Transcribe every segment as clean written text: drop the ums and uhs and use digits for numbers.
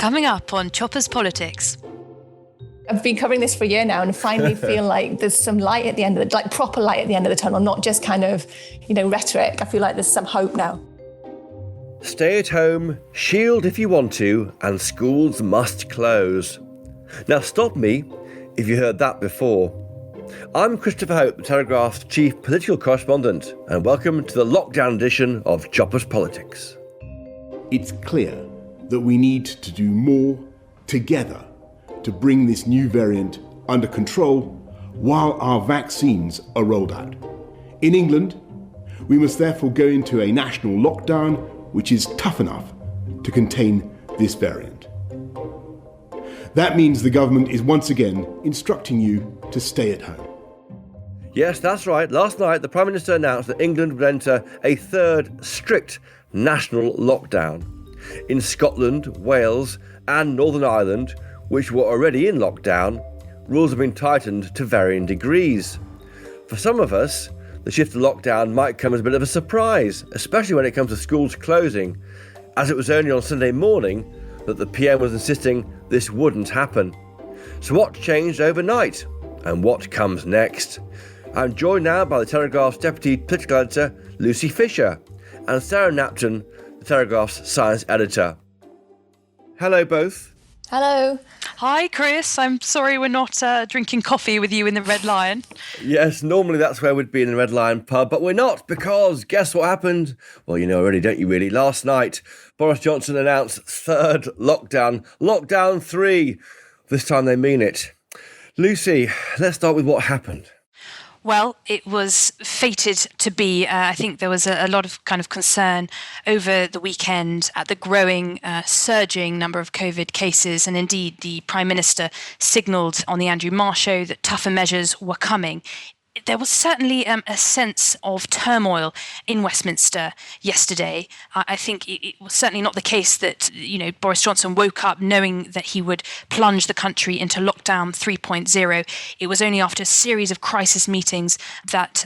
Coming up on Chopper's Politics. I've been covering this for a year now and finally feel like there's some light at the end of the, like proper light at the end of the tunnel, not just kind of, rhetoric. I feel like there's some hope now. Stay at home, shield if you want to, and schools must close. Now stop me if you heard that before. I'm Christopher Hope, the Telegraph's chief political correspondent, and welcome to the lockdown edition of Chopper's Politics. It's clear that we need to do more together to bring this new variant under control while our vaccines are rolled out. In England, we must therefore go into a national lockdown which is tough enough to contain this variant. That means the government is once again instructing you to stay at home. Yes, that's right. Last night, the Prime Minister announced that England would enter a third strict national lockdown. In Scotland, Wales and Northern Ireland, which were already in lockdown, rules have been tightened to varying degrees. For some of us, the shift to lockdown might come as a bit of a surprise, especially when it comes to schools closing, as it was only on Sunday morning that the PM was insisting this wouldn't happen. So what changed overnight? And what comes next? I'm joined now by the Telegraph's Deputy Political Editor, Lucy Fisher, and Sarah Knapton, the Telegraph's Science Editor. Hello both. Hello. Hi, Chris. I'm sorry we're not drinking coffee with you in the Red Lion. Yes, normally that's where we'd be in the Red Lion pub, but we're not, because guess what happened? Well, you know already, don't you really? Last night, Boris Johnson announced third lockdown, lockdown 3. This time they mean it. Lucy, let's start with what happened. Well, it was fated to be. I think there was a lot of kind of concern over the weekend at the growing, surging number of COVID cases. And indeed, the Prime Minister signalled on the Andrew Marr show that tougher measures were coming. There was certainly a sense of turmoil in Westminster yesterday. I think it was certainly not the case that, Boris Johnson woke up knowing that he would plunge the country into lockdown 3.0. It was only after a series of crisis meetings that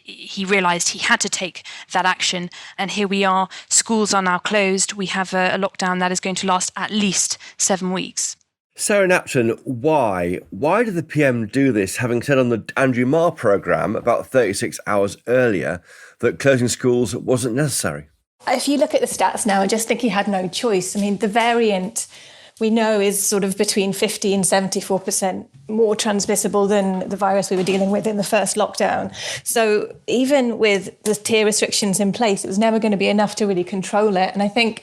he realised he had to take that action. And here we are. Schools are now closed. We have a lockdown that is going to last at least 7 weeks. Sarah Knapton, why? Why did the PM do this, having said on the Andrew Marr programme about 36 hours earlier that closing schools wasn't necessary? If you look at the stats now, I just think he had no choice. I mean, the variant we know is sort of between 50 and 74% more transmissible than the virus we were dealing with in the first lockdown. So even with the tier restrictions in place, it was never going to be enough to really control it. And I think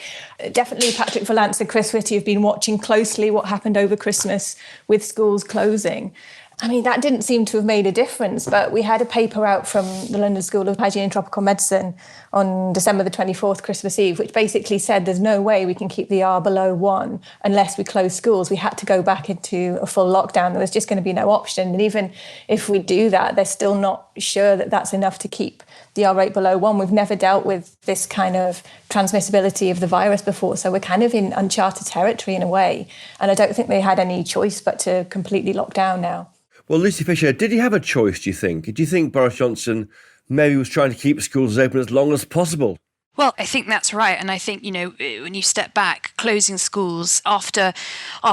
definitely Patrick Vallance and Chris Whitty have been watching closely what happened over Christmas with schools closing. I mean, that didn't seem to have made a difference, but we had a paper out from the London School of Hygiene and Tropical Medicine on December the 24th, Christmas Eve, which basically said there's no way we can keep the R below 1 unless we close schools. We had to go back into a full lockdown. There was just going to be no option. And even if we do that, they're still not sure that that's enough to keep the R rate below 1. We've never dealt with this kind of transmissibility of the virus before, so we're kind of in uncharted territory in a way. And I don't think they had any choice but to completely lock down now. Well, Lucy Fisher, did he have a choice, do you think? Do you think Boris Johnson maybe was trying to keep schools open as long as possible? Well, I think that's right. And I think, when you step back, closing schools after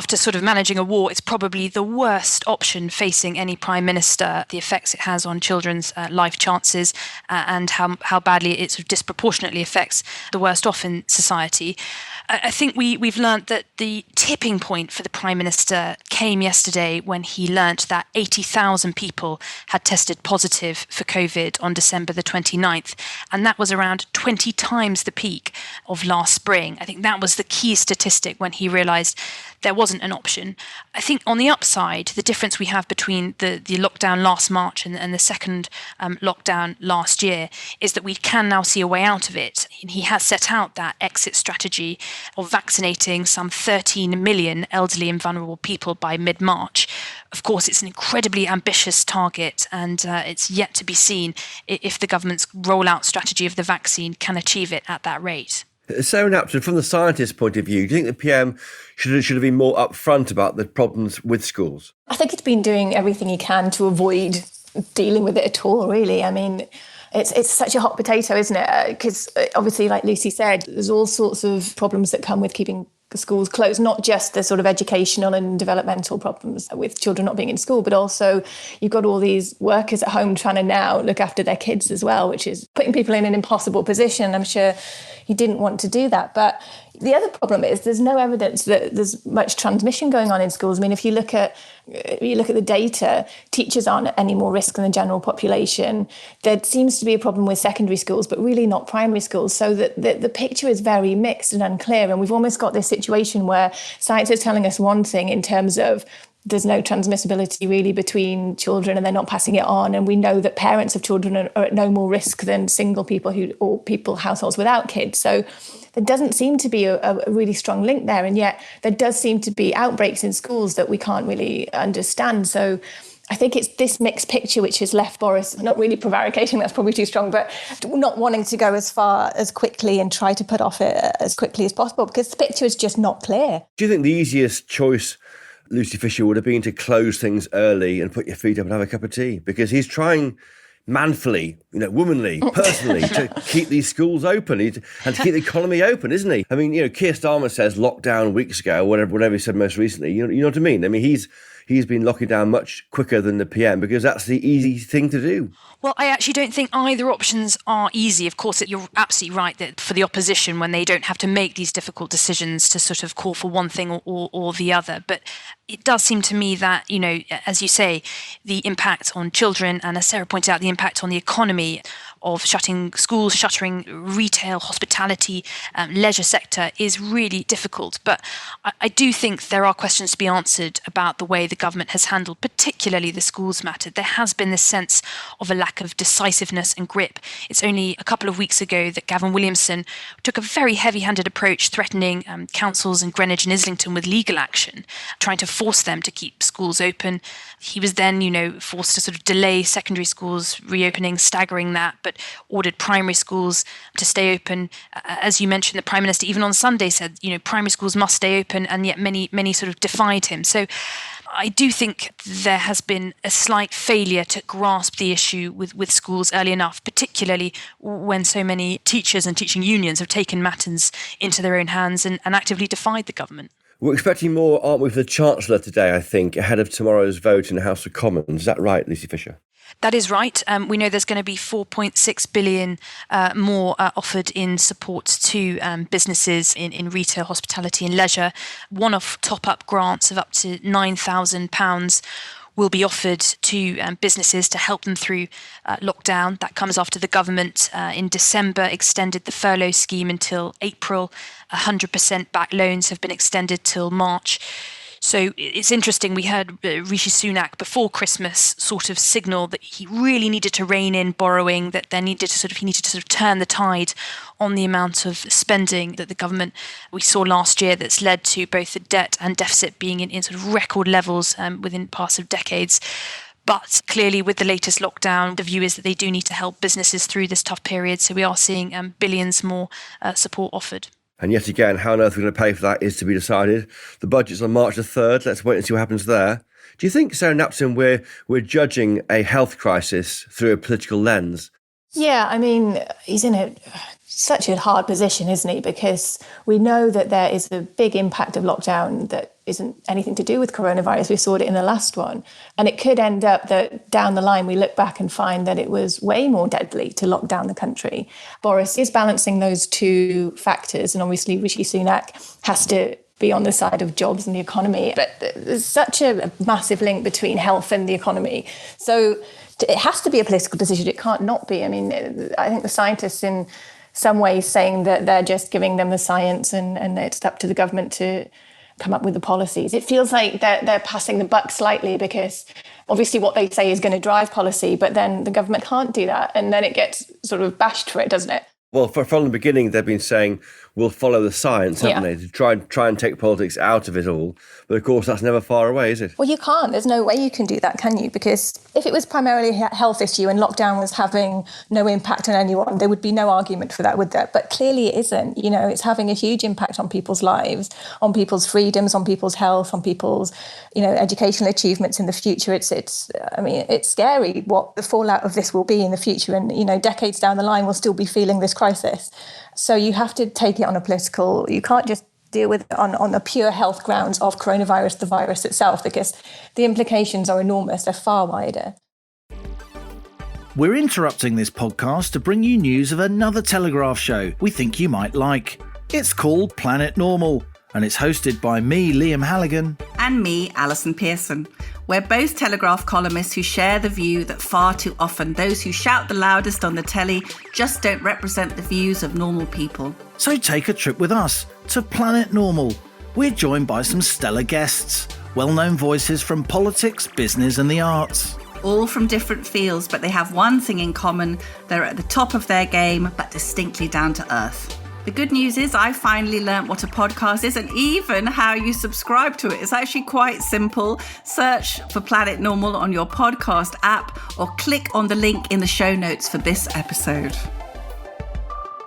sort of managing a war, it's probably the worst option facing any prime minister, the effects it has on children's life chances and how badly it sort of disproportionately affects the worst off in society. I think we've learnt that the tipping point for the Prime Minister came yesterday when he learnt that 80,000 people had tested positive for COVID on December the 29th. And that was around 20 times the peak of last spring. I think that was the key statistic when he realised there wasn't an option. I think on the upside, the difference we have between the lockdown last March and the second lockdown last year is that we can now see a way out of it. And he has set out that exit strategy of vaccinating some 13 million elderly and vulnerable people by mid-March. Of course, it's an incredibly ambitious target, and it's yet to be seen if the government's rollout strategy of the vaccine can achieve it at that rate. Sarah Knapton, from the scientist's point of view, do you think the PM should have been more upfront about the problems with schools? I think he's been doing everything he can to avoid dealing with it at all, really. I mean, it's such a hot potato, isn't it? Because obviously, like Lucy said, there's all sorts of problems that come with keeping schools closed, not just the sort of educational and developmental problems with children not being in school, but also you've got all these workers at home trying to now look after their kids as well, which is putting people in an impossible position. I'm sure he didn't want to do that. But the other problem is there's no evidence that there's much transmission going on in schools. I mean, if you look at the data, teachers aren't at any more risk than the general population. There seems to be a problem with secondary schools, but really not primary schools. So that the picture is very mixed and unclear. And we've almost got this situation where science is telling us one thing in terms of there's no transmissibility really between children and they're not passing it on. And we know that parents of children are at no more risk than single people households without kids. So there doesn't seem to be a really strong link there. And yet there does seem to be outbreaks in schools that we can't really understand. So I think it's this mixed picture which has left Boris, not really prevaricating, that's probably too strong, but not wanting to go as far as quickly and try to put off it as quickly as possible because the picture is just not clear. Do you think the easiest choice, Lucy Fisher, would have been to close things early and put your feet up and have a cup of tea? Because he's trying manfully, womanly, personally, to keep these schools open and to keep the economy open, isn't he? I mean, Keir Starmer says lockdown weeks ago, whatever he said most recently. You know what I mean? I mean, he's been locking down much quicker than the PM because that's the easy thing to do. Well, I actually don't think either options are easy. Of course, you're absolutely right that for the opposition, when they don't have to make these difficult decisions to sort of call for one thing or the other. But it does seem to me that, as you say, the impact on children, and as Sarah pointed out, the impact on the economy of shutting schools, shuttering retail, hospitality, leisure sector is really difficult. But I do think there are questions to be answered about the way the government has handled, particularly the schools matter. There has been this sense of a lack of decisiveness and grip. It's only a couple of weeks ago that Gavin Williamson took a very heavy-handed approach, threatening councils in Greenwich and Islington with legal action, trying to force them to keep schools open. He was then, forced to sort of delay secondary schools reopening, staggering that, but ordered primary schools to stay open. As you mentioned, the Prime Minister, even on Sunday, said, primary schools must stay open, and yet many sort of defied him. So I do think there has been a slight failure to grasp the issue with schools early enough, particularly when so many teachers and teaching unions have taken matters into their own hands and actively defied the government. We're expecting more, aren't we, for the Chancellor today, I think, ahead of tomorrow's vote in the House of Commons. Is that right, Lucy Fisher? That is right. We know there's going to be 4.6 billion more offered in support to businesses in retail, hospitality and leisure. One-off top-up grants of up to £9,000 will be offered to businesses to help them through lockdown. That comes after the government in December extended the furlough scheme until April. 100% back loans have been extended till March. So it's interesting, we heard Rishi Sunak before Christmas sort of signal that he really needed to rein in borrowing, that he needed to turn the tide on the amount of spending that the government we saw last year that's led to both the debt and deficit being in sort of record levels within past of decades. But clearly with the latest lockdown, the view is that they do need to help businesses through this tough period. So we are seeing billions more support offered. And yet again, how on earth we're going to pay for that is to be decided. The budget's on March the 3rd. Let's wait and see what happens there. Do you think, Sarah Knapton, we're judging a health crisis through a political lens? Yeah, I mean, he's in such a hard position, isn't he? Because we know that there is a big impact of lockdown that isn't anything to do with coronavirus. We saw it in the last one. And it could end up that down the line we look back and find that it was way more deadly to lock down the country. Boris is balancing those two factors. And obviously Rishi Sunak has to be on the side of jobs and the economy. But there's such a massive link between health and the economy. So it has to be a political decision. It can't not be. I mean, I think the scientists in some ways saying that they're just giving them the science and it's up to the government to come up with the policies. It feels like they're passing the buck slightly because obviously what they say is going to drive policy, but then the government can't do that. And then it gets sort of bashed for it, doesn't it? Well, from the beginning, they've been saying we'll follow the science, haven't they, to try and take politics out of it all. But of course, that's never far away, is it? Well, you can't. There's no way you can do that, can you? Because if it was primarily a health issue and lockdown was having no impact on anyone, there would be no argument for that, would there? But clearly it isn't. It's having a huge impact on people's lives, on people's freedoms, on people's health, on people's, educational achievements in the future. It's scary what the fallout of this will be in the future. And, decades down the line, we'll still be feeling this crisis. So you have to take it on a political, you can't just deal with it on the pure health grounds of coronavirus, the virus itself, because the implications are enormous. They're far wider. We're interrupting this podcast to bring you news of another Telegraph show we think you might like. It's called Planet Normal, and it's hosted by me, Liam Halligan. And me, Alison Pearson. We're both Telegraph columnists who share the view that far too often those who shout the loudest on the telly just don't represent the views of normal people. So take a trip with us to Planet Normal. We're joined by some stellar guests, well-known voices from politics, business and the arts. All from different fields, but they have one thing in common. They're at the top of their game, but distinctly down to earth. The good news is I finally learnt what a podcast is and even how you subscribe to it. It's actually quite simple. Search for Planet Normal on your podcast app or click on the link in the show notes for this episode.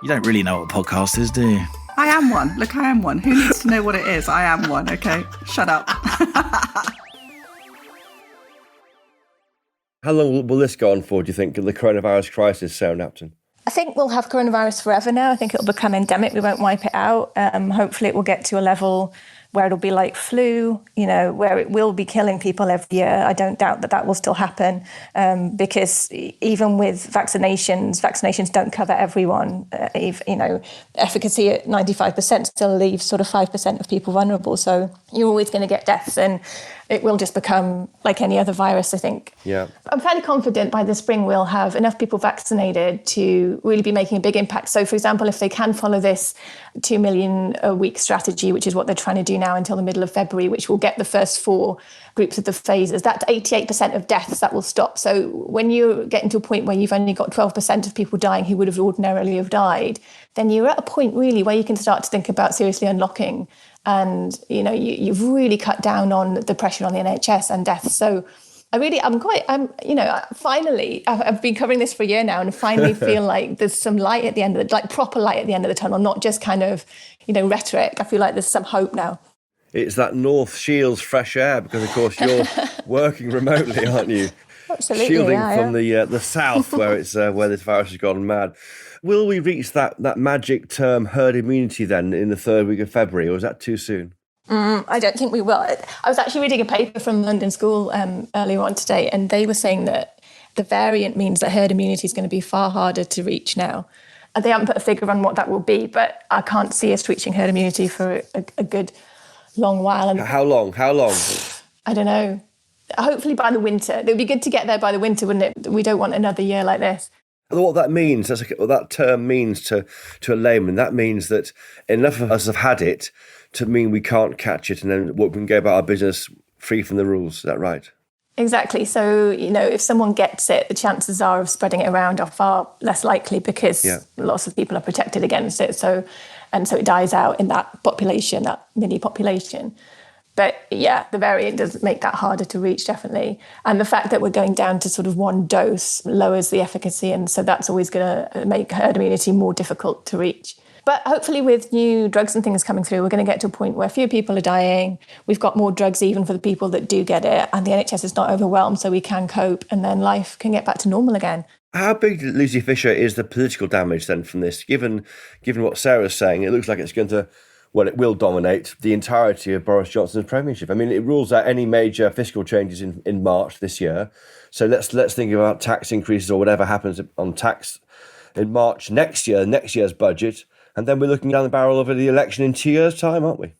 You don't really know what a podcast is, do you? I am one. Look, I am one. Who needs to know what it is? I am one, okay? Shut up. How long will this go on for, do you think, the coronavirus crisis, Sarah Knapton? I think we'll have coronavirus forever now. I think it'll become endemic. We won't wipe it out. Hopefully it will get to a level where it'll be like flu, where it will be killing people every year. I don't doubt that will still happen because even with vaccinations don't cover everyone. Efficacy at 95% still leaves sort of 5% of people vulnerable. So you're always going to get deaths, and it will just become like any other virus, I think. Yeah. I'm fairly confident by the spring we'll have enough people vaccinated to really be making a big impact. So, for example, if they can follow this 2 million a week strategy, which is what they're trying to do now until the middle of February, which will get the first 4 groups of the phases, that's 88% of deaths that will stop. So when you're getting to a point where you've only got 12% of people dying who would have ordinarily have died, then you're at a point really where you can start to think about seriously unlocking. And, you've really cut down on the pressure on the NHS and deaths. So finally, I've been covering this for a year now and finally feel like there's some light at the end of proper light at the end of the tunnel, not just kind of, rhetoric. I feel like there's some hope now. It's that North Shields fresh air because, of course, you're working remotely, aren't you? Absolutely, Shielding from the south where it's where this virus has gone mad. Will we reach that magic term herd immunity then in the 3rd week of February, or is that too soon? I don't think we will. I was actually reading a paper from London School earlier on today, and they were saying that the variant means that herd immunity is going to be far harder to reach now. And they haven't put a figure on what that will be, but I can't see us reaching herd immunity for a good long while. And How long? I don't know. Hopefully by the winter. It would be good to get there by the winter, wouldn't it? We don't want another year like this. What that means, what that term means to a layman, that means that enough of us have had it to mean we can't catch it and then we can go about our business free from the rules. Is that right? Exactly. So, if someone gets it, the chances are of spreading it around are far less likely because lots of people are protected against it. So it dies out in that population, that mini population. But yeah, the variant does make that harder to reach, definitely. And the fact that we're going down to sort of 1 dose lowers the efficacy. And so that's always going to make herd immunity more difficult to reach. But hopefully with new drugs and things coming through, we're going to get to a point where fewer people are dying. We've got more drugs even for the people that do get it. And the NHS is not overwhelmed, so we can cope. And then life can get back to normal again. How big, Lucy Fisher, is the political damage then from this? Given what Sarah's saying, it looks like it's going to... Well, it will dominate the entirety of Boris Johnson's premiership. I mean, it rules out any major fiscal changes in March this year. So let's think about tax increases or whatever happens on tax in March next year's budget. And then we're looking down the barrel of the election in 2 years' time, aren't we?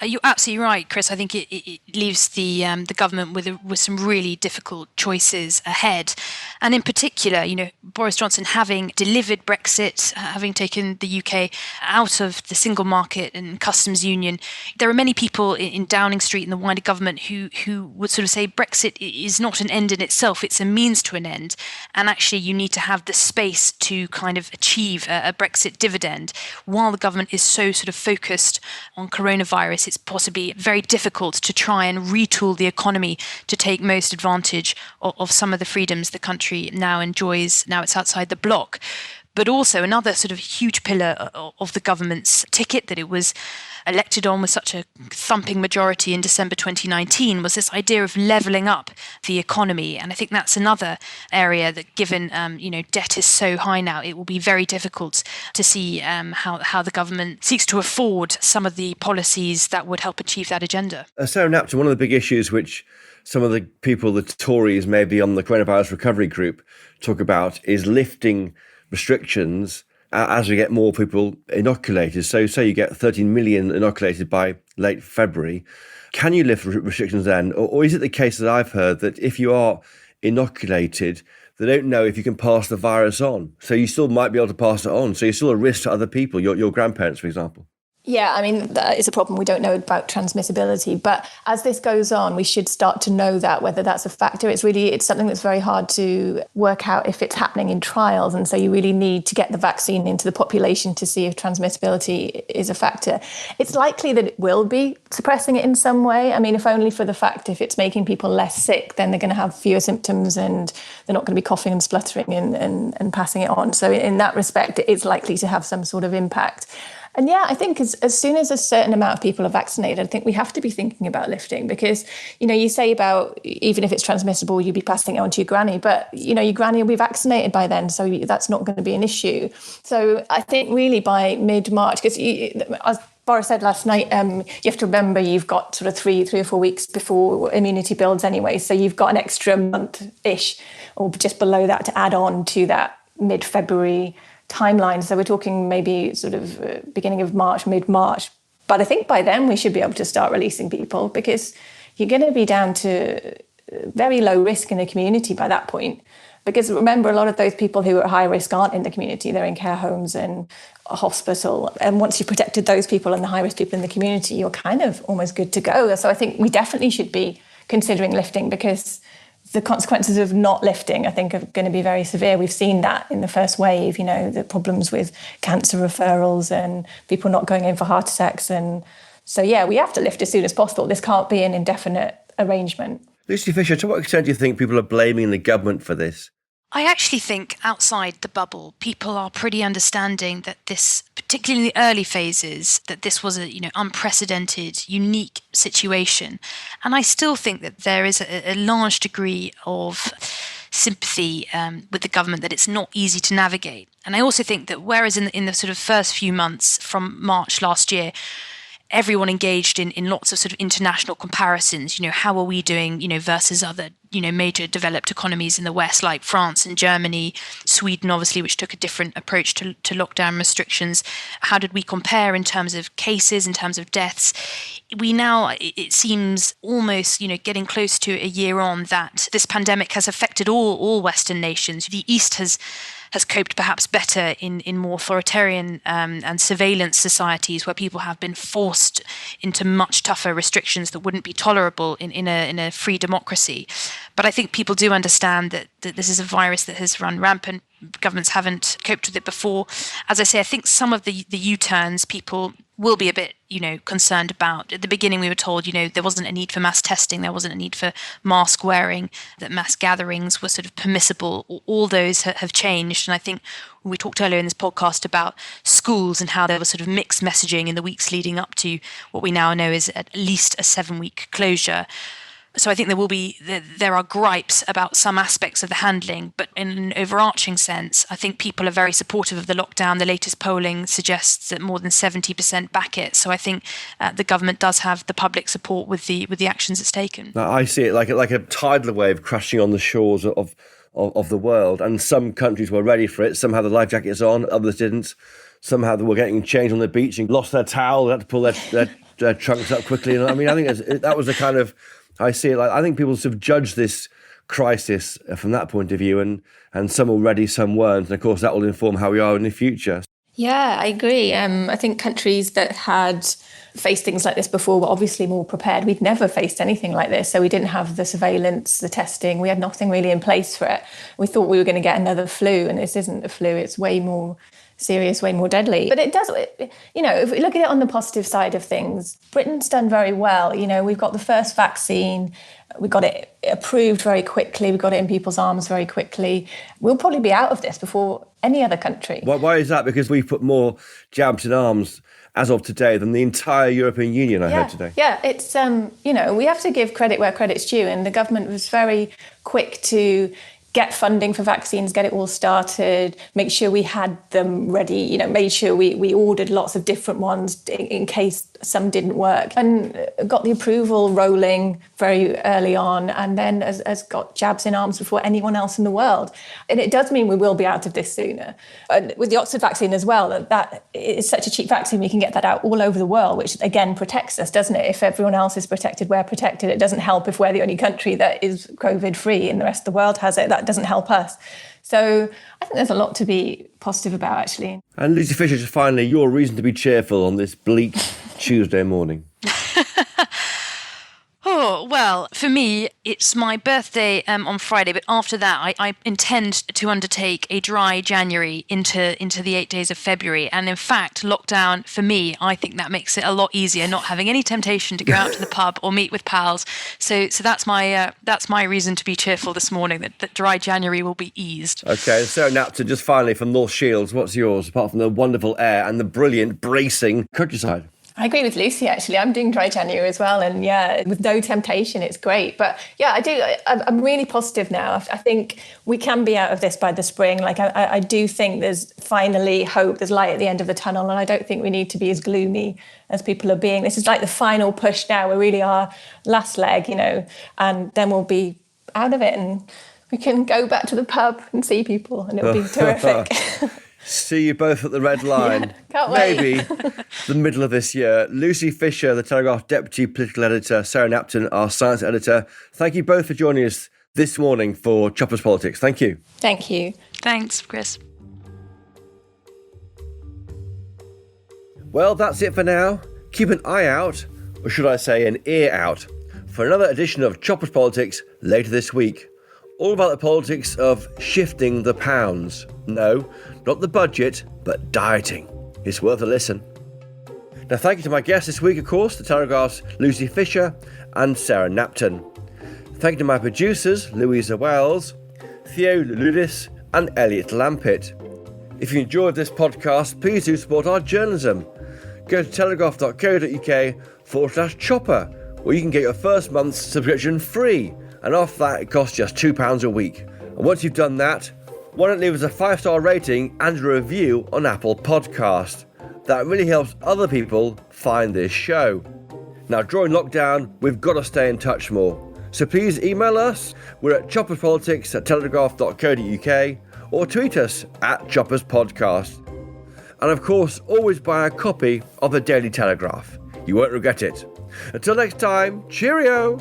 You're absolutely right, Chris. I think it leaves the government with some really difficult choices ahead. And in particular, Boris Johnson having delivered Brexit, having taken the UK out of the single market and customs union, there are many people in Downing Street and the wider government who would sort of say Brexit is not an end in itself, it's a means to an end. And actually you need to have the space to kind of achieve a Brexit dividend. While the government is so sort of focused on coronavirus, it's possibly very difficult to try and retool the economy to take most advantage of some of the freedoms the country now enjoys. Now it's outside the bloc. but also another sort of huge pillar of the government's ticket that it was elected on with such a thumping majority in December 2019 was this idea of levelling up the economy. And I think that's another area that, given debt is so high now, it will be very difficult to see how the government seeks to afford some of the policies that would help achieve that agenda. Sarah Knapton, one of the big issues which some of the people, the Tories, maybe on the coronavirus recovery group, talk about is lifting restrictions as we get more people inoculated. So say you get 13 million inoculated by late February. Can you lift restrictions then? Or is it the case that I've heard that if you are inoculated, they don't know if you can pass the virus on? So you still might be able to pass it on. So you're still a risk to other people, your grandparents, for example. Yeah, I mean, that is a problem. We don't know about transmissibility. But as this goes on, we should start to know that, whether that's a factor. It's something that's very hard to work out if it's happening in trials. And so you really need to get the vaccine into the population to see if transmissibility is a factor. It's likely that it will be suppressing it in some way. I mean, if only for the fact if it's making people less sick, then they're going to have fewer symptoms and they're not going to be coughing and spluttering and passing it on. So in that respect, it's likely to have some sort of impact. And yeah, I think as soon as a certain amount of people are vaccinated, I think we have to be thinking about lifting because, you say about even if it's transmissible, you'd be passing it on to your granny, but, your granny will be vaccinated by then. So that's not going to be an issue. So I think really by mid-March, because as Boris said last night, you have to remember you've got sort of three or 4 weeks before immunity builds anyway. So you've got an extra month-ish or just below that to add on to that mid-February timeline. So we're talking maybe sort of beginning of March, mid-March. But I think by then we should be able to start releasing people because you're going to be down to very low risk in the community by that point. Because remember, a lot of those people who are at high risk aren't in the community. They're in care homes and a hospital. And once you've protected those people and the high risk people in the community, you're kind of almost good to go. So I think we definitely should be considering lifting because the consequences of not lifting, I think, are going to be very severe. We've seen that in the first wave, the problems with cancer referrals and people not going in for heart attacks. And so, yeah, we have to lift as soon as possible. This can't be an indefinite arrangement. Lucy Fisher, to what extent do you think people are blaming the government for this? I actually think outside the bubble, people are pretty understanding that this, particularly in the early phases, that this was a unprecedented, unique situation. And I still think that there is a large degree of sympathy with the government, that it's not easy to navigate. And I also think that whereas in the sort of first few months from March last year, everyone engaged in lots of sort of international comparisons, how are we doing, versus other, major developed economies in the West, like France and Germany, Sweden, obviously, which took a different approach to lockdown restrictions. How did we compare in terms of cases, in terms of deaths? We now, it seems almost, getting close to a year on, that this pandemic has affected all Western nations. The East has coped perhaps better in more authoritarian and surveillance societies where people have been forced into much tougher restrictions that wouldn't be tolerable in a free democracy. But I think people do understand that this is a virus that has run rampant. Governments haven't coped with it before. As I say, I think some of the U-turns people will be a bit, concerned about. At the beginning, we were told, there wasn't a need for mass testing, there wasn't a need for mask wearing, that mass gatherings were sort of permissible. All those have changed. And I think we talked earlier in this podcast about schools and how there was sort of mixed messaging in the weeks leading up to what we now know is at least a 7-week closure. So I think there are gripes about some aspects of the handling, but in an overarching sense, I think people are very supportive of the lockdown. The latest polling suggests that more than 70% back it. So I think the government does have the public support with the actions it's taken. I see it like a tidal wave crashing on the shores of the world, and some countries were ready for it. Some had the life jackets on, others didn't. Some they were getting changed on the beach and lost their towel. They had to pull their trunks up quickly. I mean, I think that was the kind of. I see it like I think people sort of judge this crisis from that point of view, and some were ready, some weren't, and of course that will inform how we are in the future. Yeah, I agree. I think countries that had faced things like this before were obviously more prepared. We'd never faced anything like this, so we didn't have the surveillance, the testing. We had nothing really in place for it. We thought we were going to get another flu, and this isn't a flu. It's way more serious, way more deadly. But it does, if we look at it on the positive side of things, Britain's done very well. We've got the first vaccine, we got it approved very quickly, we got it in people's arms very quickly. We'll probably be out of this before any other country. Why is that? Because we put more jabs in arms as of today than the entire European Union, I heard today. Yeah, it's, we have to give credit where credit's due, and the government was very quick to get funding for vaccines, get it all started, make sure we had them ready, made sure we ordered lots of different ones in case some didn't work, and got the approval rolling very early on, and then has got jabs in arms before anyone else in the world. And it does mean we will be out of this sooner. And with the Oxford vaccine as well, that is such a cheap vaccine, we can get that out all over the world, which again protects us, doesn't it? If everyone else is protected, we're protected. It doesn't help if we're the only country that is COVID-free and the rest of the world has it. That doesn't help us. So I think there's a lot to be positive about, actually. And Lucy Fisher, just finally, your reason to be cheerful on this bleak Tuesday morning. Oh, well, for me, it's my birthday on Friday, but after that, I intend to undertake a dry January into the 8 days of February. And in fact, lockdown, for me, I think that makes it a lot easier, not having any temptation to go out to the pub or meet with pals. So that's my reason to be cheerful this morning, that dry January will be eased. OK, so Knapton, just finally from North Shields, what's yours, apart from the wonderful air and the brilliant, bracing countryside? I agree with Lucy, actually. I'm doing dry January as well. And with no temptation, it's great. But I'm really positive now. I think we can be out of this by the spring. I do think there's finally hope. There's light at the end of the tunnel. And I don't think we need to be as gloomy as people are being. This is like the final push now. We really are last leg, and then we'll be out of it and we can go back to the pub and see people and it'll be terrific. See you both at the Red Line. Can't wait. Maybe the middle of this year. Lucy Fisher, the Telegraph Deputy Political Editor, Sarah Knapton, our Science Editor. Thank you both for joining us this morning for Choppers Politics. Thank you. Thank you. Thanks, Chris. Well, that's it for now. Keep an eye out, or should I say an ear out, for another edition of Choppers Politics later this week. All about the politics of shifting the pounds. No, not the budget, but dieting. It's worth a listen. Now, thank you to my guests this week, of course, the Telegraph's Lucy Fisher and Sarah Knapton. Thank you to my producers, Louisa Wells, Theo Ludis and Elliot Lampitt. If you enjoyed this podcast, please do support our journalism. Go to telegraph.co.uk/chopper, where you can get your first month's subscription free. And off that, it costs just £2 a week. And once you've done that, why don't leave us a 5-star rating and a review on Apple Podcast. That really helps other people find this show. Now, during lockdown, we've got to stay in touch more. So please email us. We're at chopperspolitics@telegraph.co.uk or tweet us at chopperspodcast. And of course, always buy a copy of the Daily Telegraph. You won't regret it. Until next time, cheerio!